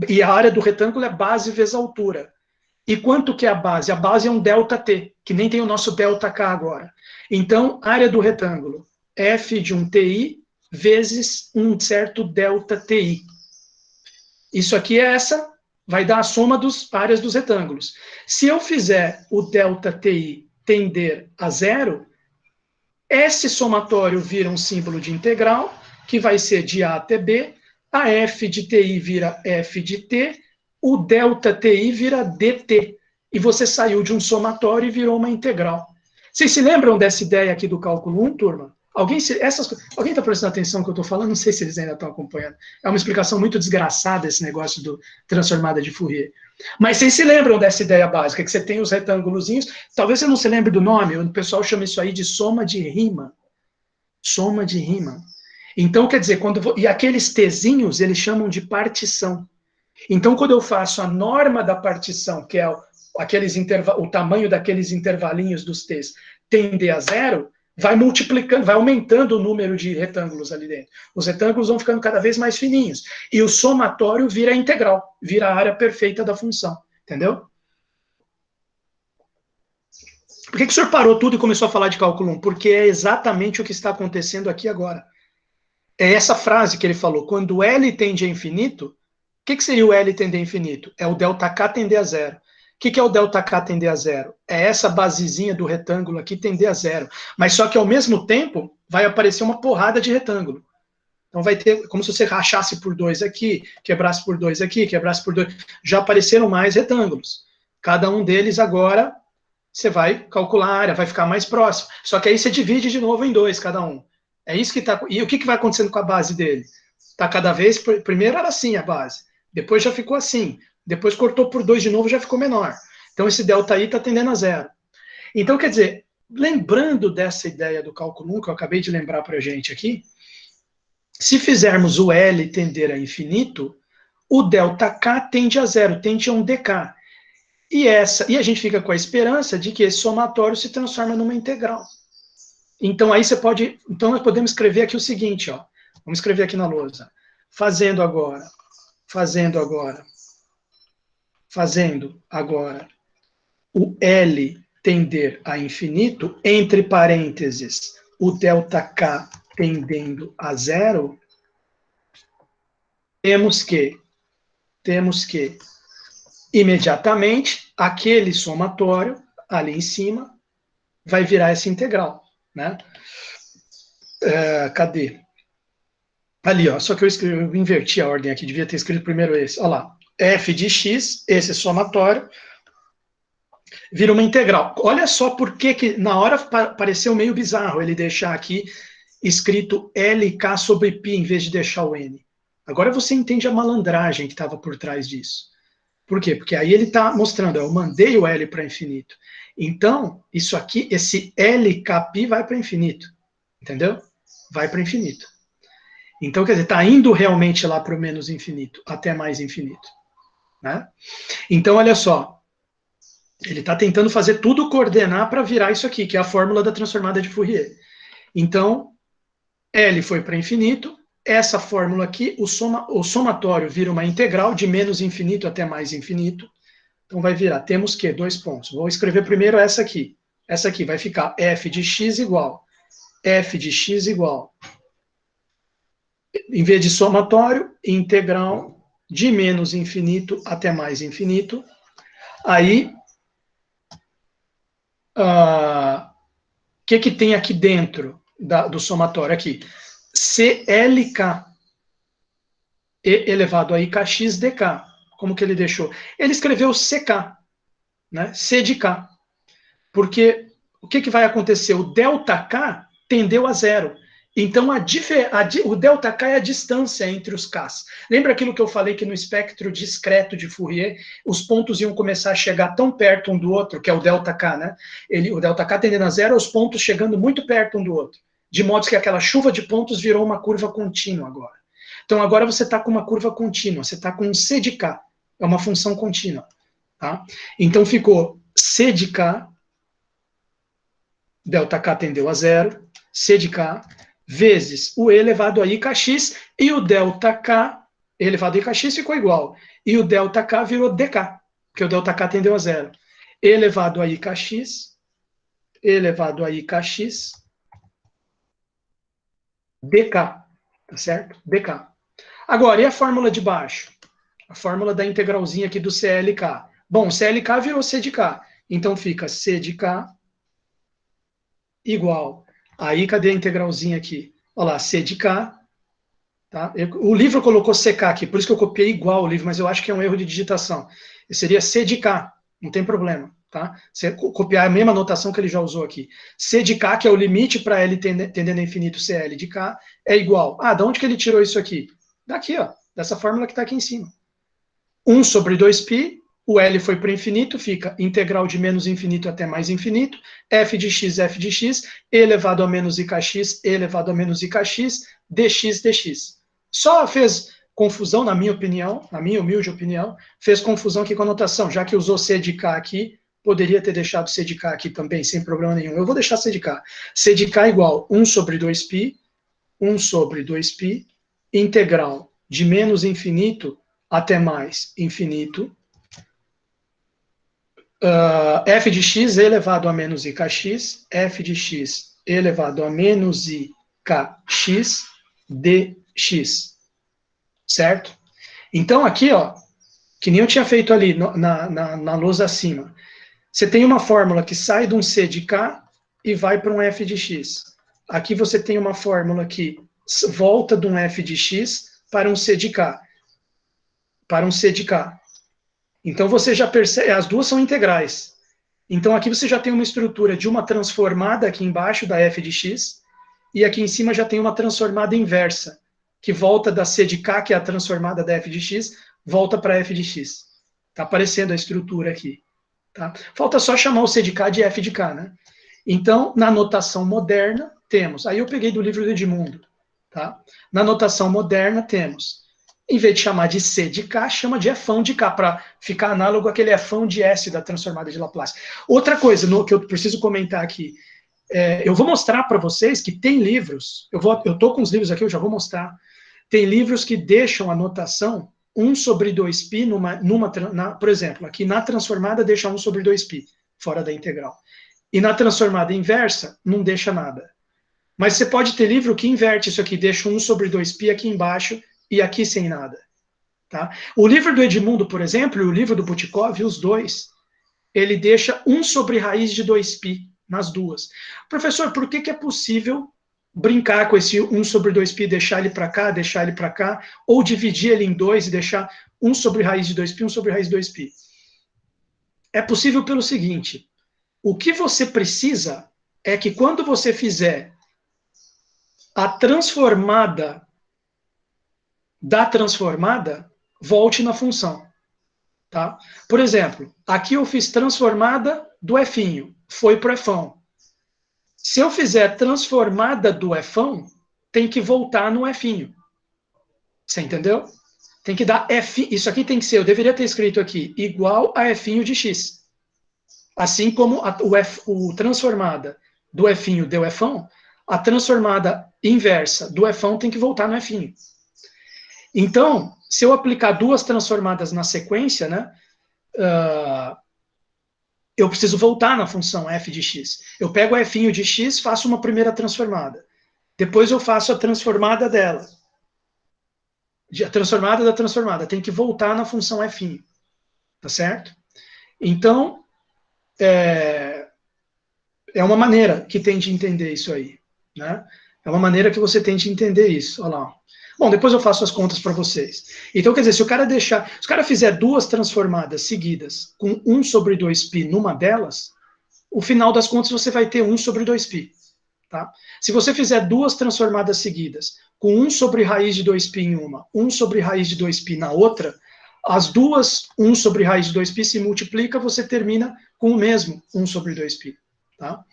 e a área do retângulo é base vezes altura. E quanto que é a base? A base é um ΔT, que nem tem o nosso ΔK agora. Então, área do retângulo, F de um TI vezes um certo ΔTI. Isso aqui é vai dar a soma das áreas dos retângulos. Se eu fizer o ΔTI tender a zero, esse somatório vira um símbolo de integral, que vai ser de A até B, a F de TI vira F de T, o ΔTI vira DT, e você saiu de um somatório e virou uma integral. Vocês se lembram dessa ideia aqui do cálculo 1, turma? Alguém está prestando atenção no que eu estou falando? Não sei se eles ainda estão acompanhando. É uma explicação muito desgraçada esse negócio do transformada de Fourier. Mas vocês se lembram dessa ideia básica, que você tem os retângulozinhos, talvez você não se lembre do nome, o pessoal chama isso aí de soma de Riemann. Soma de Riemann. Então, quer dizer, e aqueles Tzinhos, eles chamam de partição. Então, quando eu faço a norma da partição, que é o tamanho daqueles intervalinhos dos T's, tender a zero, vai multiplicando, vai aumentando o número de retângulos ali dentro. Os retângulos vão ficando cada vez mais fininhos. E o somatório vira a integral, vira a área perfeita da função. Entendeu? Por que o senhor parou tudo e começou a falar de cálculo 1? Porque é exatamente o que está acontecendo aqui agora. É essa frase que ele falou. Quando L tende a infinito, o que seria o L tender a infinito? É o ΔK tender a zero. O que é o ΔK tender a zero? É essa basezinha do retângulo aqui tender a zero. Mas só que ao mesmo tempo vai aparecer uma porrada de retângulo. Então vai ter, como se você rachasse por 2 aqui, quebrasse por 2 aqui, quebrasse por 2. Já apareceram mais retângulos. Cada um deles agora, você vai calcular a área, vai ficar mais próximo. Só que aí você divide de novo em 2 cada um. É isso que está. E o que vai acontecendo com a base dele? Está cada vez. Primeiro era assim a base. Depois já ficou assim. Depois cortou por 2 de novo, já ficou menor. Então esse ΔI está tendendo a zero. Então, quer dizer, lembrando dessa ideia do cálculo 1, que eu acabei de lembrar para a gente aqui, se fizermos o L tender a infinito, o ΔK tende a zero, tende a um DK. E a gente fica com a esperança de que esse somatório se transforma numa integral. Então aí então nós podemos escrever aqui o seguinte, ó. Vamos escrever aqui na lousa. Fazendo agora o L tender a infinito, entre parênteses, o ΔK tendendo a zero, temos que imediatamente aquele somatório ali em cima vai virar essa integral, né? Cadê? Ali, ó, só que eu inverti a ordem aqui, devia ter escrito primeiro esse. Olha lá, f de x, esse somatório, vira uma integral. Olha só por que na hora pareceu meio bizarro ele deixar aqui escrito LK sobre π em vez de deixar o n. Agora você entende a malandragem que estava por trás disso. Por quê? Porque aí ele está mostrando, eu mandei o L para infinito. Então, isso aqui, esse LKπ vai para infinito. Entendeu? Vai para infinito. Então, quer dizer, está indo realmente lá para o menos infinito, até mais infinito. Né? Então, olha só. Ele está tentando fazer tudo coordenar para virar isso aqui, que é a fórmula da transformada de Fourier. Então, L foi para infinito. Essa fórmula aqui, o somatório vira uma integral de menos infinito até mais infinito. Então vai virar, temos que, 2 pontos. Vou escrever primeiro essa aqui. Essa aqui vai ficar f de x igual, em vez de somatório, integral de menos infinito até mais infinito. Aí, que tem aqui dentro do somatório? Aqui, CLK e elevado a IKX dk. Como que ele deixou? Ele escreveu CK, né? C de K. Porque o que vai acontecer? O ΔK tendeu a zero. Então, o ΔK é a distância entre os Ks. Lembra aquilo que eu falei que no espectro discreto de Fourier, os pontos iam começar a chegar tão perto um do outro, que é o ΔK, né? O ΔK tendendo a zero, os pontos chegando muito perto um do outro. De modo que aquela chuva de pontos virou uma curva contínua agora. Então, agora você está com uma curva contínua, você está com um C de K, é uma função contínua. Tá? Então, ficou C de K, ΔK tendeu a zero, C de K, vezes o E elevado a IKX, e o ΔK elevado a IKX ficou igual. E o ΔK virou DK, porque o ΔK tendeu a zero. E elevado a IKX, E elevado a IKX, DK, tá certo? DK. Agora, e a fórmula de baixo? A fórmula da integralzinha aqui do CLK. Bom, CLK virou C de K. Então fica C de K igual. Aí, cadê a integralzinha aqui? Olha lá, C de K. Tá? O livro colocou CK aqui, por isso que eu copiei igual o livro, mas eu acho que é um erro de digitação. Seria C de K, não tem problema. Tá? Você copiar a mesma notação que ele já usou aqui. C de K, que é o limite para L tendendo a infinito, CL de K, é igual. Ah, de onde que ele tirou isso aqui? Daqui, ó, dessa fórmula que está aqui em cima. 1 sobre 2π, o L foi para o infinito, fica integral de menos infinito até mais infinito, f de x, e elevado a menos ikx, e elevado a menos ikx, dx, dx. Só fez confusão, na minha opinião, na minha humilde opinião, fez confusão aqui com a notação, já que usou C de K aqui, poderia ter deixado C de K aqui também, sem problema nenhum. Eu vou deixar C de K. C de K igual 1 sobre 2π, 1 sobre 2π, integral de menos infinito até mais infinito, f de x elevado a menos ikx, f de x elevado a menos ikx, dx. Certo? Então, aqui, ó, que nem eu tinha feito ali na lousa acima, você tem uma fórmula que sai de um C de K e vai para um f de x. Aqui você tem uma fórmula que volta de um f de x para um C de K. Para um C de K. Então você já percebe, as duas são integrais. Então aqui você já tem uma estrutura de uma transformada aqui embaixo da f de x, e aqui em cima já tem uma transformada inversa, que volta da C de K, que é a transformada da f de x, volta para f de x. Está aparecendo a estrutura aqui. Tá? Falta só chamar o C de K de f de K, né? Então, na notação moderna, temos, aí eu peguei do livro do Edmundo, tá? Na notação moderna temos, em vez de chamar de C de K, chama de Fão de K, para ficar análogo àquele Fão de S da transformada de Laplace. Outra coisa que eu preciso comentar aqui, eu vou mostrar para vocês que tem livros, eu estou com os livros aqui, eu já vou mostrar, tem livros que deixam a notação 1 sobre 2π, por exemplo, aqui na transformada deixa 1 sobre 2π, fora da integral. E na transformada inversa, não deixa nada. Mas você pode ter livro que inverte isso aqui, deixa 1 sobre 2π aqui embaixo, e aqui sem nada. Tá? O livro do Edmundo, por exemplo, e o livro do Butikov, os dois, ele deixa 1 sobre raiz de 2π nas duas. Professor, por que é possível brincar com esse 1 sobre 2π, deixar ele para cá, ou dividir ele em dois e deixar 1 sobre raiz de 2π, 1 sobre raiz de 2π? É possível pelo seguinte, o que você precisa é que quando você fizer a transformada da transformada, volte na função. Tá? Por exemplo, aqui eu fiz transformada do F'inho, foi para o Fão. Se eu fizer transformada do F'ão, tem que voltar no F'inho. Você entendeu? Tem que dar F, isso aqui tem que ser, eu deveria ter escrito aqui, igual a F'inho de X. Assim como o transformada do F'inho deu F'ão, a transformada inversa do F'ão tem que voltar no F'inho. Então, se eu aplicar duas transformadas na sequência, né, eu preciso voltar na função f de x. Eu pego o f'inho de x, faço uma primeira transformada. Depois eu faço a transformada dela. A transformada da transformada. Tem que voltar na função f'inho. Tá certo? Então, é uma maneira que tem de entender isso aí. Né? É uma maneira que você tem de entender isso. Olha lá. Bom, depois eu faço as contas para vocês. Então, quer dizer, se o cara fizer duas transformadas seguidas com 1 sobre 2π numa delas, o final das contas você vai ter 1 sobre 2π. tá? Se você fizer duas transformadas seguidas, com 1 sobre raiz de 2π em uma, 1 sobre raiz de 2π na outra, as duas 1 sobre raiz de 2π se multiplica, você termina com o mesmo 1 sobre 2π, tá?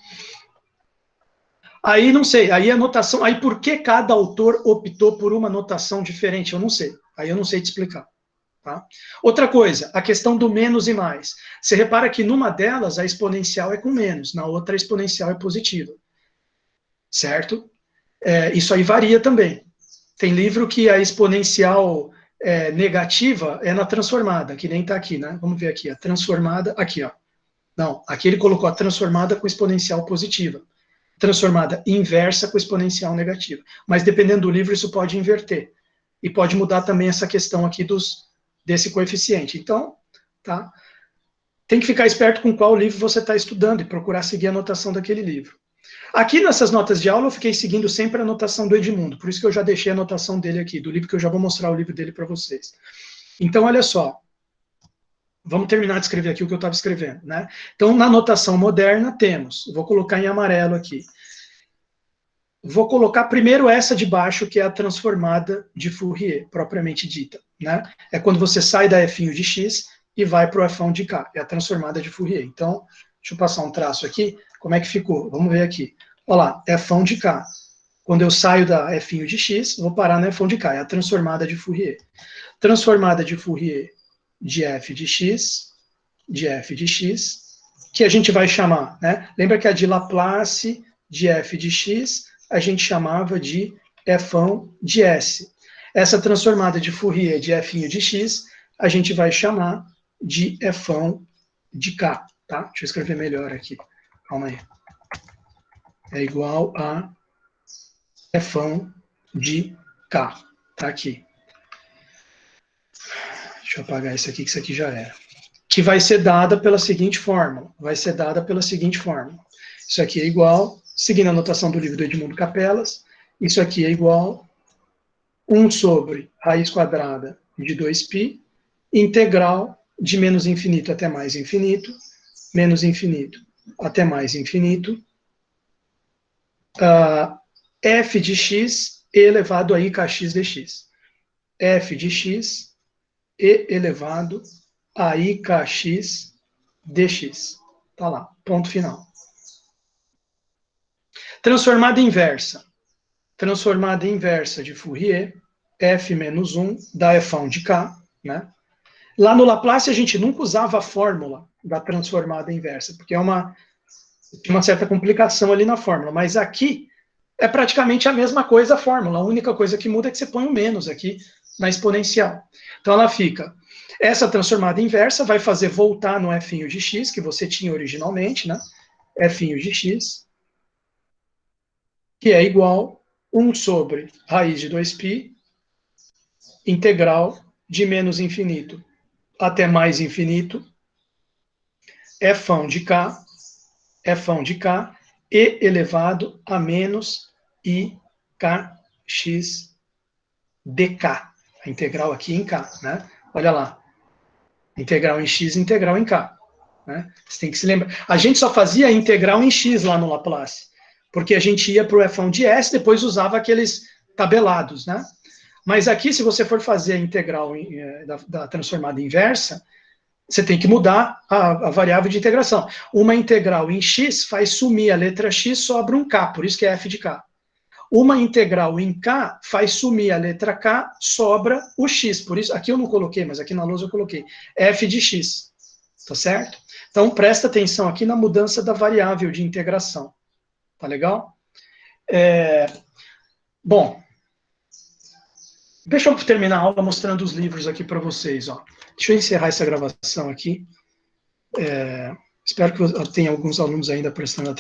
Aí, não sei, aí a notação, aí por que cada autor optou por uma notação diferente? Eu não sei, aí eu não sei te explicar. Tá? Outra coisa, a questão do menos e mais. Você repara que numa delas a exponencial é com menos, na outra a exponencial é positiva. Certo? Isso aí varia também. Tem livro que a exponencial negativa é na transformada, que nem está aqui, né? Vamos ver aqui, a transformada, aqui, ó. Não, aqui ele colocou a transformada com exponencial positiva. Transformada inversa com exponencial negativa. Mas dependendo do livro, isso pode inverter. E pode mudar também essa questão aqui desse coeficiente. Então, tá? Tem que ficar esperto com qual livro você está estudando e procurar seguir a anotação daquele livro. Aqui nessas notas de aula eu fiquei seguindo sempre a anotação do Edmundo, por isso que eu já deixei a anotação dele aqui, do livro que eu já vou mostrar o livro dele para vocês. Então, olha só. Vamos terminar de escrever aqui o que eu estava escrevendo, né? Então, na notação moderna temos, vou colocar em amarelo aqui. Vou colocar primeiro essa de baixo, que é a transformada de Fourier, propriamente dita, né? É quando você sai da f' de x e vai para o f' de k, é a transformada de Fourier. Então, deixa eu passar um traço aqui, como é que ficou? Vamos ver aqui. Olha lá, f' de k. Quando eu saio da f' de x, vou parar no f' de k, é a transformada de Fourier. Transformada de Fourier de f de x, que a gente vai chamar, né? Lembra que a de Laplace de f de x, a gente chamava de f' de s. Essa transformada de Fourier de f' de x, a gente vai chamar de f' de k, tá? Deixa eu escrever melhor aqui. Calma aí. É igual a f' de k. Tá aqui. Deixa eu apagar isso aqui, que isso aqui já era. Que vai ser dada pela seguinte fórmula. Isso aqui é igual, seguindo a notação do livro do Edmundo Capelas, isso aqui é igual 1 sobre raiz quadrada de 2π, integral de menos infinito até mais infinito, menos infinito até mais infinito, f de x elevado a ikx dx. F de x e elevado a ikx dx. Tá lá, ponto final. Transformada inversa. Transformada inversa de Fourier, f menos 1 dá f' de k, né? Lá no Laplace a gente nunca usava a fórmula da transformada inversa, porque tem uma certa complicação ali na fórmula, mas aqui é praticamente a mesma coisa a fórmula, a única coisa que muda é que você põe um menos aqui na exponencial. Então ela fica, essa transformada inversa vai fazer voltar no f' de x, que você tinha originalmente, né? f' de x, que é igual 1 sobre raiz de 2π, integral de menos infinito até mais infinito, f' de k, e elevado a menos ikx dk. A integral aqui em k, né? Olha lá. Integral em x, integral em k. Né? Você tem que se lembrar. A gente só fazia integral em x lá no Laplace, porque a gente ia para o f' de s, depois usava aqueles tabelados, né? Mas aqui, se você for fazer a integral da transformada inversa, você tem que mudar a variável de integração. Uma integral em x faz sumir a letra x, sobra um k, por isso que é f de k. Uma integral em k faz sumir a letra k, sobra o x. Por isso, aqui eu não coloquei, mas aqui na lousa eu coloquei f de x. Tá certo? Então, presta atenção aqui na mudança da variável de integração. Tá legal? Bom, deixa eu terminar a aula mostrando os livros aqui para vocês. Ó. Deixa eu encerrar essa gravação aqui. Espero que tenha alguns alunos ainda prestando atenção.